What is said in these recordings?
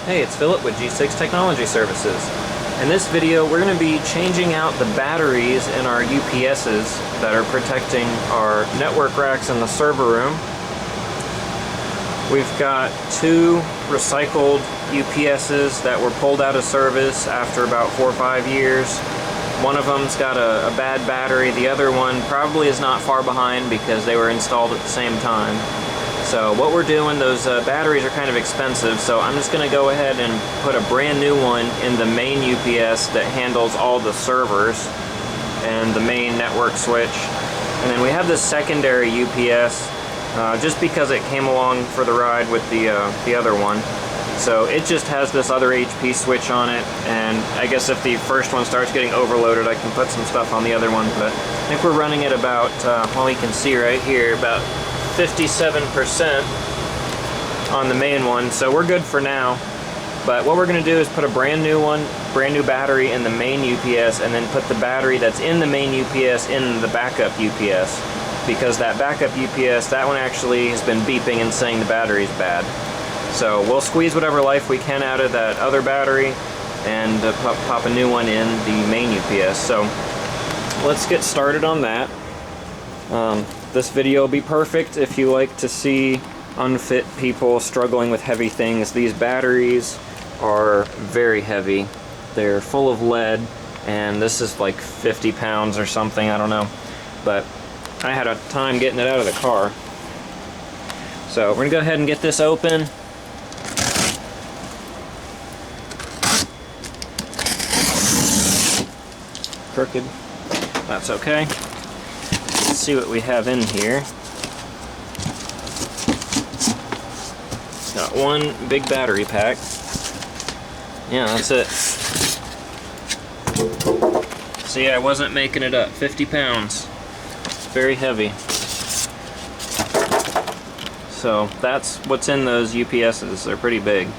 Hey, it's Philip with G6 Technology Services. In this video, we're going to be changing out the batteries in our UPSs that are protecting our network racks in the server room. We've got two recycled UPSs that were pulled out of service after about 4 or 5 years. One of them's got a bad battery. The other one probably is not far behind because they were installed at the same time. So what we're doing, those batteries are kind of expensive, so I'm just going to go ahead and put a brand new one in the main UPS that handles all the servers and the main network switch. And then we have this secondary UPS just because it came along for the ride with the other one. So it just has this other HP switch on it, and I guess if the first one starts getting overloaded, I can put some stuff on the other one. But I think we're running at about, well, you can see right here, about 57% on the main one, so we're good for now. But what we're going to do is put a brand new battery in the main UPS, and then put the battery that's in the main UPS in the backup UPS, because that backup UPS, that one actually has been beeping and saying the battery's bad. So we'll squeeze whatever life we can out of that other battery and pop a new one in the main UPS. So let's get started on that. This video will be perfect if you like to see unfit people struggling with heavy things. These batteries are very heavy. They're full of lead, and this is like 50 pounds or something, I don't know. But I had a time getting it out of the car. So we're gonna go ahead and get this open. Crooked. That's okay. Let's see what we have in here. Got one big battery pack. Yeah, that's it. See, I wasn't making it up. 50 pounds. Very heavy. So that's what's in those UPSs. They're pretty big.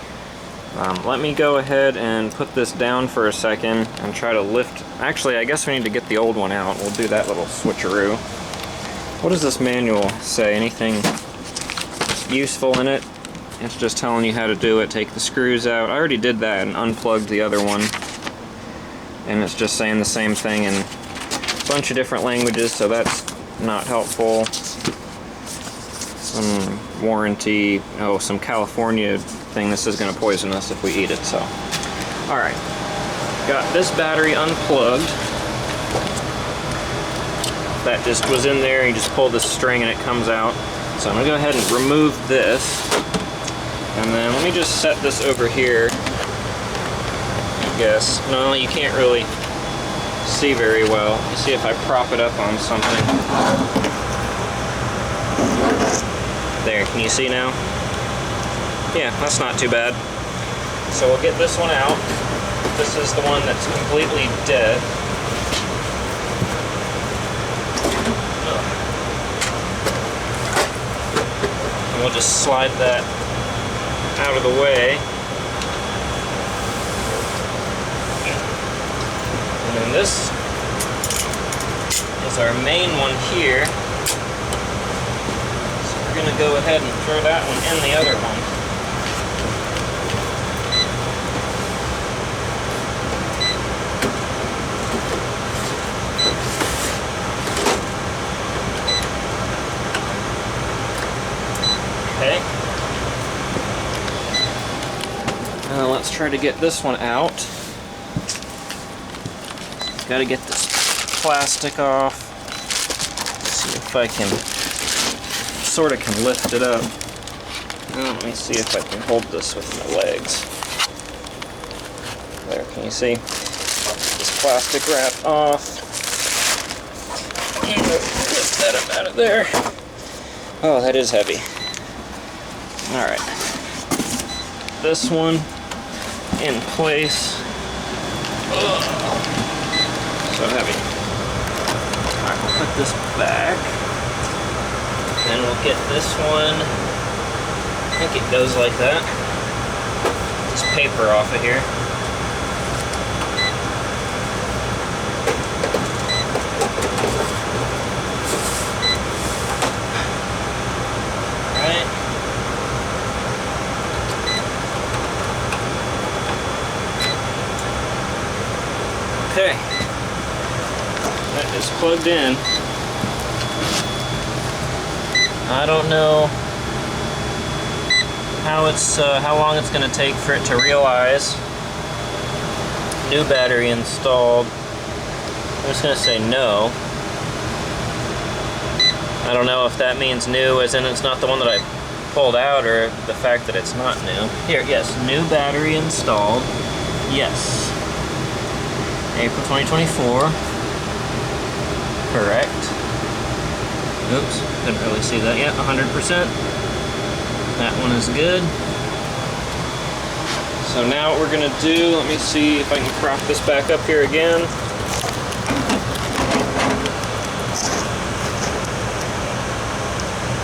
Let me go ahead and put this down for a second and try to lift. Actually, I guess we need to get the old one out. We'll do that little switcheroo. What does this manual say? Anything useful in it? It's just telling you how to do it. Take the screws out. I already did that and unplugged the other one. And it's just saying the same thing in a bunch of different languages, so that's not helpful. Some warranty, some California thing. This is going to poison us if we eat it, so. Alright. Got this battery unplugged. That just was in there, you just pull the string and it comes out. So I'm going to go ahead and remove this. And then let me just set this over here. I guess. No, you can't really see very well. Let me see if I prop it up on something. There, can you see now? Yeah, that's not too bad. So we'll get this one out. This is the one that's completely dead. And we'll just slide that out of the way. And then this is our main one here. So we're going to go ahead and throw that one in the other one. Okay. Let's try to get this one out. Got to get this plastic off. Let's see if I can sort of lift it up. Let me see if I can hold this with my legs. There, can you see? This plastic wrap off. And get that up out of there. Oh, that is heavy. Alright. This one in place. Ugh. So heavy. Alright, we'll put this back. Then we'll get this one. I think it goes like that. This paper off of here. Okay, that is plugged in. I don't know how long it's going to take for it to realize new battery installed. I'm just going to say no. I don't know if that means new as in it's not the one that I pulled out, or the fact that it's not new. Here, yes, new battery installed. Yes. April 2024. Correct. Oops, couldn't really see that yet. 100%. That one is good. So now what we're gonna do, let me see if I can crop this back up here again.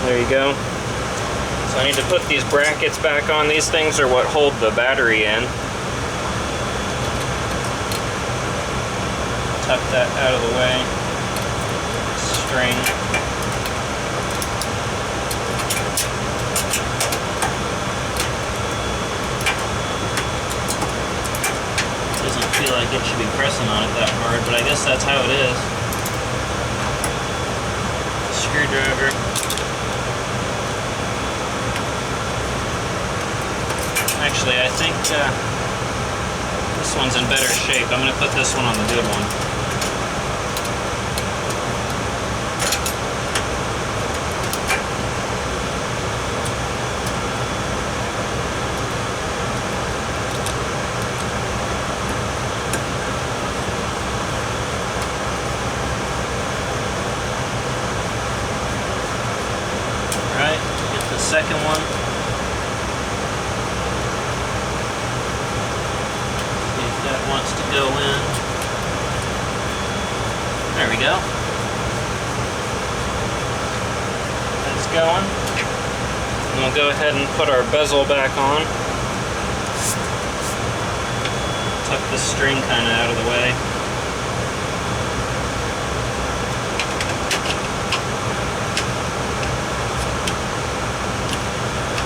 There you go. So I need to put these brackets back on. These things are what hold the battery in. Tuck that out of the way. String. Doesn't feel like it should be pressing on it that hard, but I guess that's how it is. Screwdriver. Actually, I think this one's in better shape. I'm going to put this one on the good one. Alright, get the second one. Wants to go in. There we go. That's going. And we'll go ahead and put our bezel back on. Tuck the string kind of out of the way.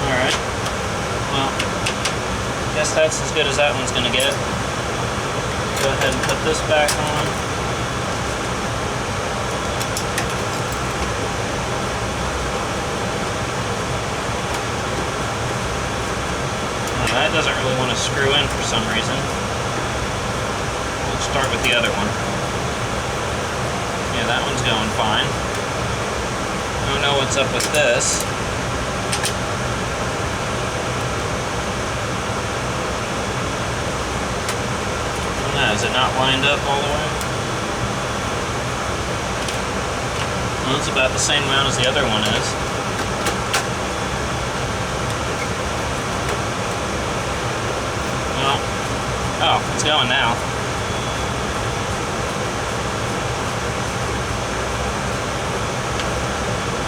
Alright. Well, guess that's as good as that one's going to get. Go ahead and put this back on. Now that doesn't really want to screw in for some reason. We'll start with the other one. Yeah, that one's going fine. I don't know what's up with this. Is it not lined up all the way? Well, it's about the same amount as the other one is. Well, oh, it's going now.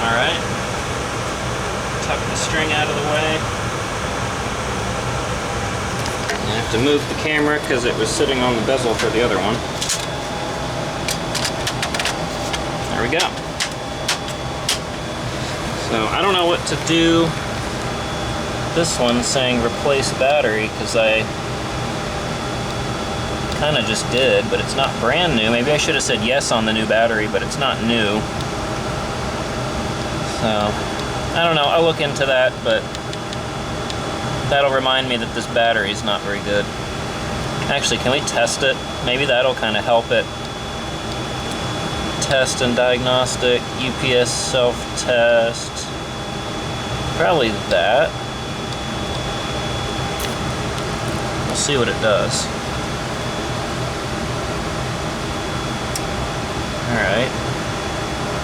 Alright. Tuck the string out of the way. I have to move the camera because it was sitting on the bezel for the other one. There we go. So I don't know what to do. This one's saying replace battery because I kind of just did, but it's not brand new. Maybe I should have said yes on the new battery, but it's not new. So I don't know. I'll look into that, but that'll remind me that this battery's not very good. Actually, can we test it? Maybe that'll kind of help it. Test and diagnostic, UPS self-test. Probably that. We'll see what it does. Alright.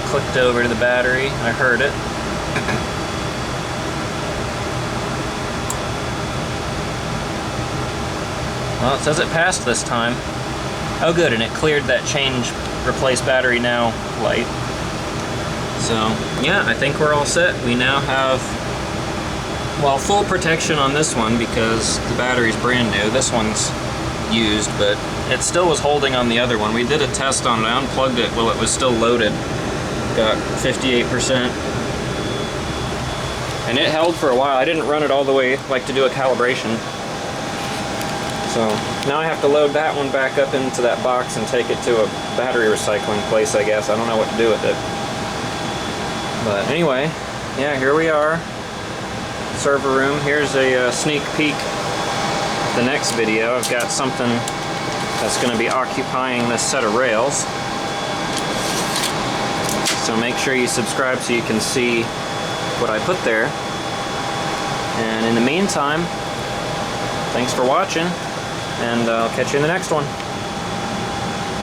Clicked over to the battery. I heard it. Well, it says it passed this time. Oh good, and it cleared that change replace battery now light. So, yeah, I think we're all set. We now have, well, full protection on this one because the battery's brand new. This one's used, but it still was holding on the other one. We did a test on it. I unplugged it while it was still loaded. Got 58%. And it held for a while. I didn't run it all the way, like to do a calibration. So now I have to load that one back up into that box and take it to a battery recycling place, I guess. I don't know what to do with it. But anyway, yeah, here we are. Server room. Here's a sneak peek of the next video. I've got something that's going to be occupying this set of rails. So make sure you subscribe so you can see what I put there. And in the meantime, thanks for watching, and I'll catch you in the next one.